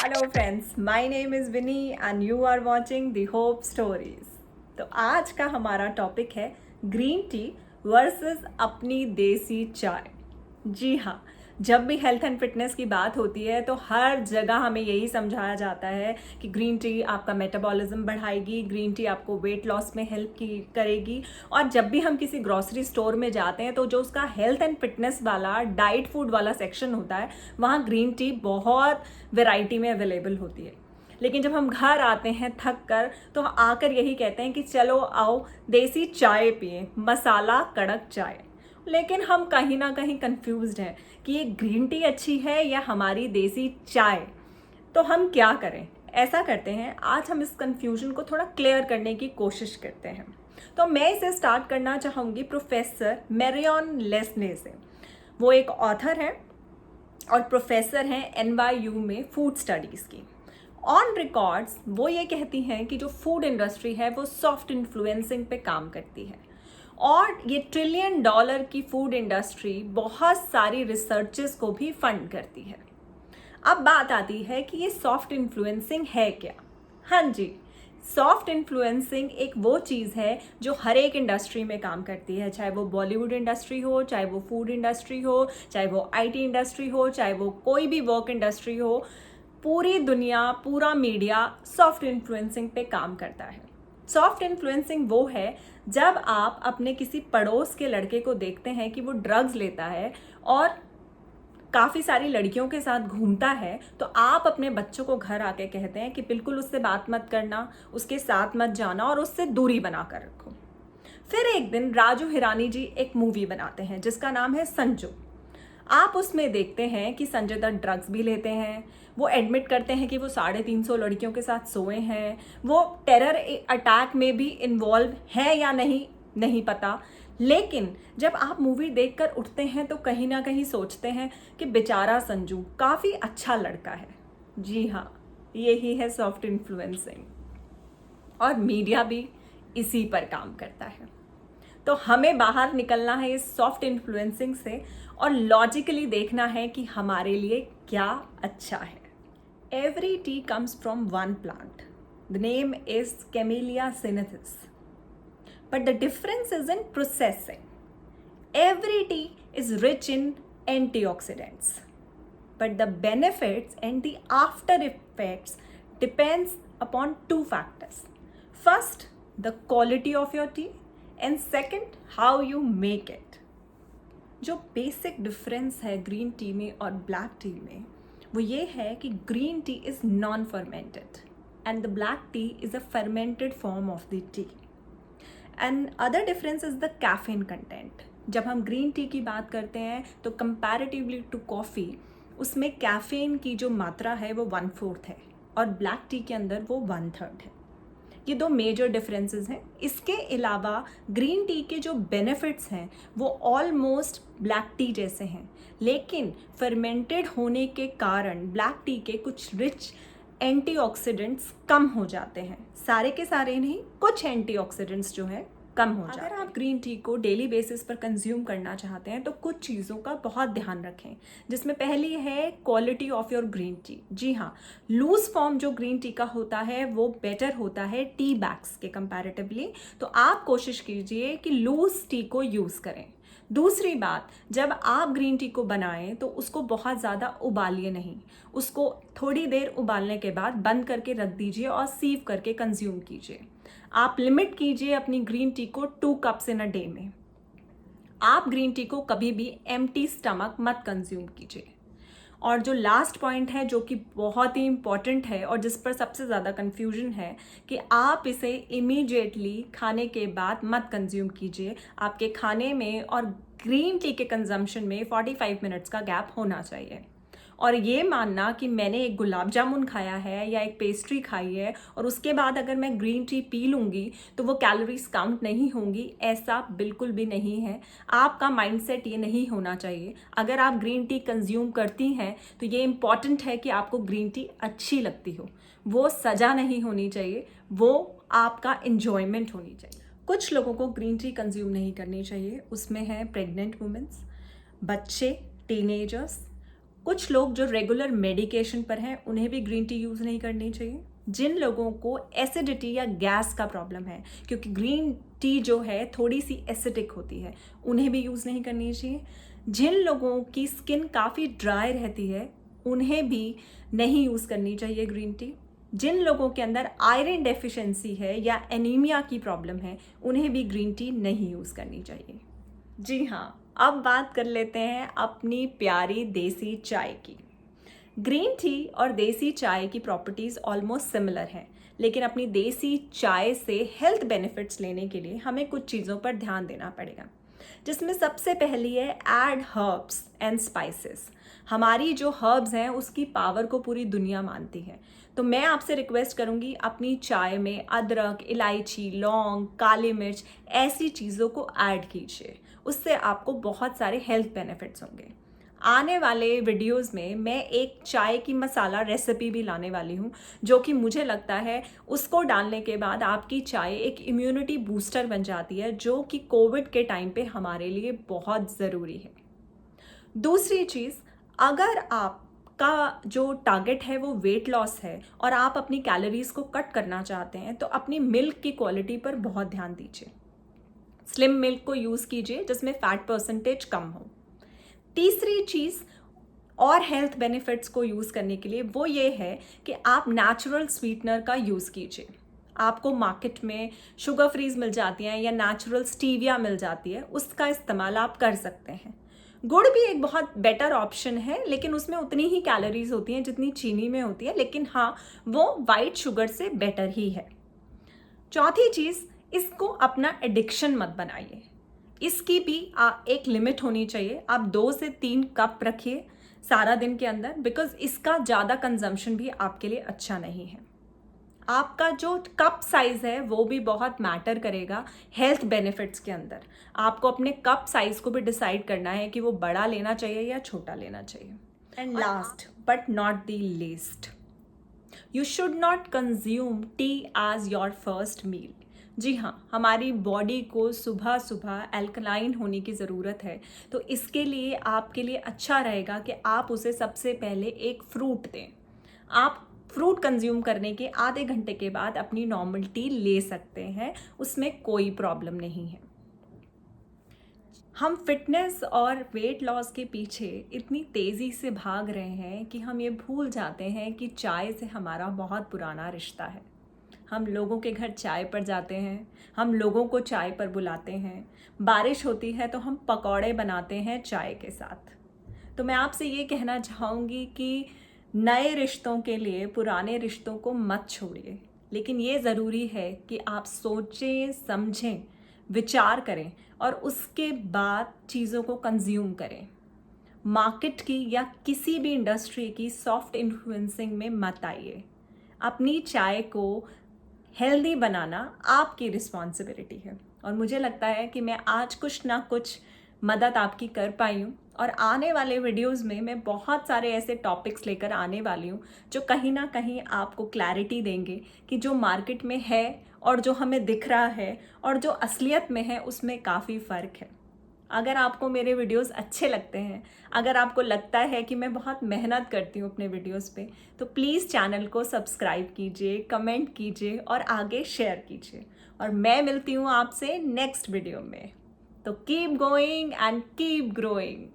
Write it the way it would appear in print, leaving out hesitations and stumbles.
Hello friends, my name is Vini and you are watching the hope stories. तो आज का हमारा टॉपिक है ग्रीन टी वर्सेस अपनी देसी चाय। जी हाँ, जब भी हेल्थ एंड फिटनेस की बात होती है तो हर जगह हमें यही समझाया जाता है कि ग्रीन टी आपका मेटाबॉलिज्म बढ़ाएगी, ग्रीन टी आपको वेट लॉस में हेल्प करेगी। और जब भी हम किसी ग्रॉसरी स्टोर में जाते हैं तो जो उसका हेल्थ एंड फिटनेस वाला डाइट फूड वाला सेक्शन होता है वहाँ ग्रीन टी बहुत वैरायटी में अवेलेबल होती है। लेकिन जब हम घर आते हैं थक कर तो आकर यही कहते हैं कि चलो आओ देसी चाय पिए, मसाला कड़क चाय। लेकिन हम कहीं ना कहीं कंफ्यूज्ड हैं कि ये ग्रीन टी अच्छी है या हमारी देसी चाय। तो हम क्या करें? ऐसा करते हैं, आज हम इस कंफ्यूजन को थोड़ा क्लियर करने की कोशिश करते हैं। तो मैं इसे स्टार्ट करना चाहूँगी प्रोफेसर मैरियन लेस्ने से। वो एक ऑथर है और प्रोफेसर हैं NYU में फूड स्टडीज़ की। ऑन रिकॉर्ड्स वो ये कहती हैं कि जो फूड इंडस्ट्री है वो सॉफ्ट इन्फ्लुएंसिंग पे काम करती है और ये $1 ट्रिलियन की फूड इंडस्ट्री बहुत सारी रिसर्चेस को भी फंड करती है। अब बात आती है कि ये सॉफ्ट इन्फ्लुएंसिंग है क्या? हाँ जी, सॉफ्ट इन्फ्लुएंसिंग एक वो चीज़ है जो हर एक इंडस्ट्री में काम करती है, चाहे वो बॉलीवुड इंडस्ट्री हो, चाहे वो फूड इंडस्ट्री हो, चाहे वो IT इंडस्ट्री हो, चाहे वो कोई भी वर्क इंडस्ट्री हो। पूरी दुनिया, पूरा मीडिया सॉफ्ट इन्फ्लुएंसिंग पे काम करता है। सॉफ्ट इन्फ्लुएंसिंग वो है जब आप अपने किसी पड़ोस के लड़के को देखते हैं कि वो ड्रग्स लेता है और काफ़ी सारी लड़कियों के साथ घूमता है, तो आप अपने बच्चों को घर आके कहते हैं कि बिल्कुल उससे बात मत करना, उसके साथ मत जाना और उससे दूरी बना कर रखो। फिर एक दिन राजू हिरानी जी एक मूवी बनाते हैं जिसका नाम है संजू। आप उसमें देखते हैं कि संजय दत्त ड्रग्स भी लेते हैं, वो एडमिट करते हैं कि वो 350 लड़कियों के साथ सोए हैं, वो टेरर अटैक में भी इन्वॉल्व है या नहीं नहीं पता। लेकिन जब आप मूवी देखकर उठते हैं तो कहीं ना कहीं सोचते हैं कि बेचारा संजू काफ़ी अच्छा लड़का है। जी हाँ, यही है सॉफ्ट इन्फ्लुएंसिंग और मीडिया भी इसी पर काम करता है। तो हमें बाहर निकलना है इस सॉफ्ट इन्फ्लुएंसिंग से और लॉजिकली देखना है कि हमारे लिए क्या अच्छा है। Every tea comes from one plant, the name is camellia sinensis, but the difference is in processing. Every tea is rich in antioxidants, but the benefits and the after effects depends upon two factors. First, the quality of your tea, and second, how you make it. जो basic difference है green tea में और black T में वो ये है कि green tea is non fermented and the black T is a fermented form of the T. And other difference is the caffeine content. जब हम ग्रीन टी की बात करते हैं तो कंपैरेटिवली टू कॉफ़ी उसमें कैफीन की जो मात्रा है वो 1/4 है और ब्लैक टी के अंदर वो 1/3 है। ये दो मेजर डिफरेंसेस हैं। इसके अलावा ग्रीन टी के जो बेनिफिट्स हैं वो ऑलमोस्ट ब्लैक टी जैसे हैं, लेकिन फर्मेंटेड होने के कारण ब्लैक टी के कुछ रिच एंटीऑक्सीडेंट्स कम हो जाते हैं। सारे के सारे नहीं, कुछ एंटीऑक्सीडेंट्स जो है कम हो जाते हैं। अगर आप ग्रीन टी को डेली बेसिस पर कंज्यूम करना चाहते हैं तो कुछ चीज़ों का बहुत ध्यान रखें, जिसमें पहली है quality of your green tea. जी हाँ, लूज फॉर्म जो ग्रीन टी का होता है वो बेटर होता है टी बैग्स के कंपैरेटिवली, तो आप कोशिश कीजिए कि लूज टी को यूज़ करें। दूसरी बात, जब आप ग्रीन टी को बनाएं तो उसको बहुत ज़्यादा उबालिए नहीं, उसको थोड़ी देर उबालने के बाद बंद करके रख दीजिए और सीव करके कंज्यूम कीजिए। आप लिमिट कीजिए अपनी ग्रीन टी को 2 कप्स इन अ डे में। आप ग्रीन टी को कभी भी एम्प्टी स्टमक मत कंज्यूम कीजिए। और जो लास्ट पॉइंट है जो कि बहुत ही इंपॉर्टेंट है और जिस पर सबसे ज़्यादा कन्फ्यूजन है कि आप इसे इमीडिएटली खाने के बाद मत कंज्यूम कीजिए। आपके खाने में और ग्रीन टी के कंजम्पशन में 45 मिनट्स का गैप होना चाहिए। और ये मानना कि मैंने एक गुलाब जामुन खाया है या एक पेस्ट्री खाई है और उसके बाद अगर मैं ग्रीन टी पी लूँगी तो वो कैलोरीज काउंट नहीं होंगी, ऐसा बिल्कुल भी नहीं है। आपका माइंडसेट ये नहीं होना चाहिए। अगर आप ग्रीन टी कंज्यूम करती हैं तो ये इम्पॉर्टेंट है कि आपको ग्रीन टी अच्छी लगती हो, वो सज़ा नहीं होनी चाहिए, वो आपका इन्जॉयमेंट होनी चाहिए। कुछ लोगों को ग्रीन टी कंज्यूम नहीं करनी चाहिए, उसमें है प्रेग्नेंट वुमेंस, बच्चे, टीनेजर्स, कुछ लोग जो रेगुलर मेडिकेशन पर हैं उन्हें भी ग्रीन टी यूज़ नहीं करनी चाहिए। जिन लोगों को एसिडिटी या गैस का प्रॉब्लम है, क्योंकि ग्रीन टी जो है थोड़ी सी एसिडिक होती है, उन्हें भी यूज़ नहीं करनी चाहिए। जिन लोगों की स्किन काफ़ी ड्राई रहती है उन्हें भी नहीं यूज़ करनी चाहिए ग्रीन टी। जिन लोगों के अंदर आयरन डेफिशिएंसी है या एनीमिया की प्रॉब्लम है उन्हें भी ग्रीन टी नहीं यूज़ करनी चाहिए। जी हाँ, अब बात कर लेते हैं अपनी प्यारी देसी चाय की। ग्रीन टी और देसी चाय की प्रॉपर्टीज़ ऑलमोस्ट सिमिलर हैं, लेकिन अपनी देसी चाय से हेल्थ बेनिफिट्स लेने के लिए हमें कुछ चीज़ों पर ध्यान देना पड़ेगा, जिसमें सबसे पहली है ऐड हर्ब्स एंड स्पाइसेस। हमारी जो हर्ब्स हैं उसकी पावर को पूरी दुनिया मानती है, तो मैं आपसे रिक्वेस्ट करूंगी अपनी चाय में अदरक, इलायची, लौंग, काली मिर्च ऐसी चीज़ों को ऐड कीजिए। उससे आपको बहुत सारे हेल्थ बेनिफिट्स होंगे। आने वाले वीडियोस में मैं एक चाय की मसाला रेसिपी भी लाने वाली हूँ, जो कि मुझे लगता है उसको डालने के बाद आपकी चाय एक इम्यूनिटी बूस्टर बन जाती है, जो कि कोविड के टाइम पे हमारे लिए बहुत ज़रूरी है। दूसरी चीज़, अगर आपका जो टारगेट है वो वेट लॉस है और आप अपनी कैलोरीज को कट करना चाहते हैं, तो अपनी मिल्क की क्वालिटी पर बहुत ध्यान दीजिए। स्लिम मिल्क को यूज़ कीजिए जिसमें फैट परसेंटेज कम हो। तीसरी चीज़ और हेल्थ बेनिफिट्स को यूज़ करने के लिए वो ये है कि आप नेचुरल स्वीटनर का यूज़ कीजिए। आपको मार्केट में शुगर फ्रीज मिल जाती हैं या नेचुरल स्टीविया मिल जाती है, उसका इस्तेमाल आप कर सकते हैं। गुड़ भी एक बहुत बेटर ऑप्शन है, लेकिन उसमें उतनी ही कैलोरीज होती हैं जितनी चीनी में होती है, लेकिन हाँ, वो वाइट शुगर से बेटर ही है। चौथी चीज़, इसको अपना एडिक्शन मत बनाइए। इसकी भी एक लिमिट होनी चाहिए। आप 2 से 3 कप रखिए सारा दिन के अंदर, बिकॉज इसका ज़्यादा कंजम्पशन भी आपके लिए अच्छा नहीं है। आपका जो कप साइज़ है वो भी बहुत मैटर करेगा हेल्थ बेनिफिट्स के अंदर। आपको अपने कप साइज़ को भी डिसाइड करना है कि वो बड़ा लेना चाहिए या छोटा लेना चाहिए। And last but not the least, you should not consume tea as your first meal. जी हाँ, हमारी बॉडी को सुबह सुबह अल्कलाइन होने की ज़रूरत है, तो इसके लिए आपके लिए अच्छा रहेगा कि आप उसे सबसे पहले एक फ्रूट दें। आप फ्रूट कंज्यूम करने के आधे घंटे के बाद अपनी नॉर्मल टी ले सकते हैं, उसमें कोई प्रॉब्लम नहीं है। हम फिटनेस और वेट लॉस के पीछे इतनी तेज़ी से भाग रहे हैं कि हम ये भूल जाते हैं कि चाय से हमारा बहुत पुराना रिश्ता है। हम लोगों के घर चाय पर जाते हैं, हम लोगों को चाय पर बुलाते हैं, बारिश होती है तो हम पकौड़े बनाते हैं चाय के साथ। तो मैं आपसे ये कहना चाहूँगी कि नए रिश्तों के लिए पुराने रिश्तों को मत छोड़िए, लेकिन ये ज़रूरी है कि आप सोचें, समझें, विचार करें और उसके बाद चीज़ों को कंज्यूम करें। मार्केट की या किसी भी इंडस्ट्री की सॉफ्ट इन्फ्लुएंसिंग में मत आइए। अपनी चाय को हेल्दी बनाना आपकी रिस्पॉन्सिबिलिटी है, और मुझे लगता है कि मैं आज कुछ ना कुछ मदद आपकी कर पाई हूँ। और आने वाले वीडियोस में मैं बहुत सारे ऐसे टॉपिक्स लेकर आने वाली हूँ जो कहीं ना कहीं आपको क्लैरिटी देंगे कि जो मार्केट में है और जो हमें दिख रहा है और जो असलियत में है उसमें काफ़ी फ़र्क है। अगर आपको मेरे वीडियोस अच्छे लगते हैं, अगर आपको लगता है कि मैं बहुत मेहनत करती हूँ अपने वीडियोस पे, तो प्लीज़ चैनल को सब्सक्राइब कीजिए, कमेंट कीजिए और आगे शेयर कीजिए। और मैं मिलती हूँ आपसे नेक्स्ट वीडियो में। तो keep going and keep growing.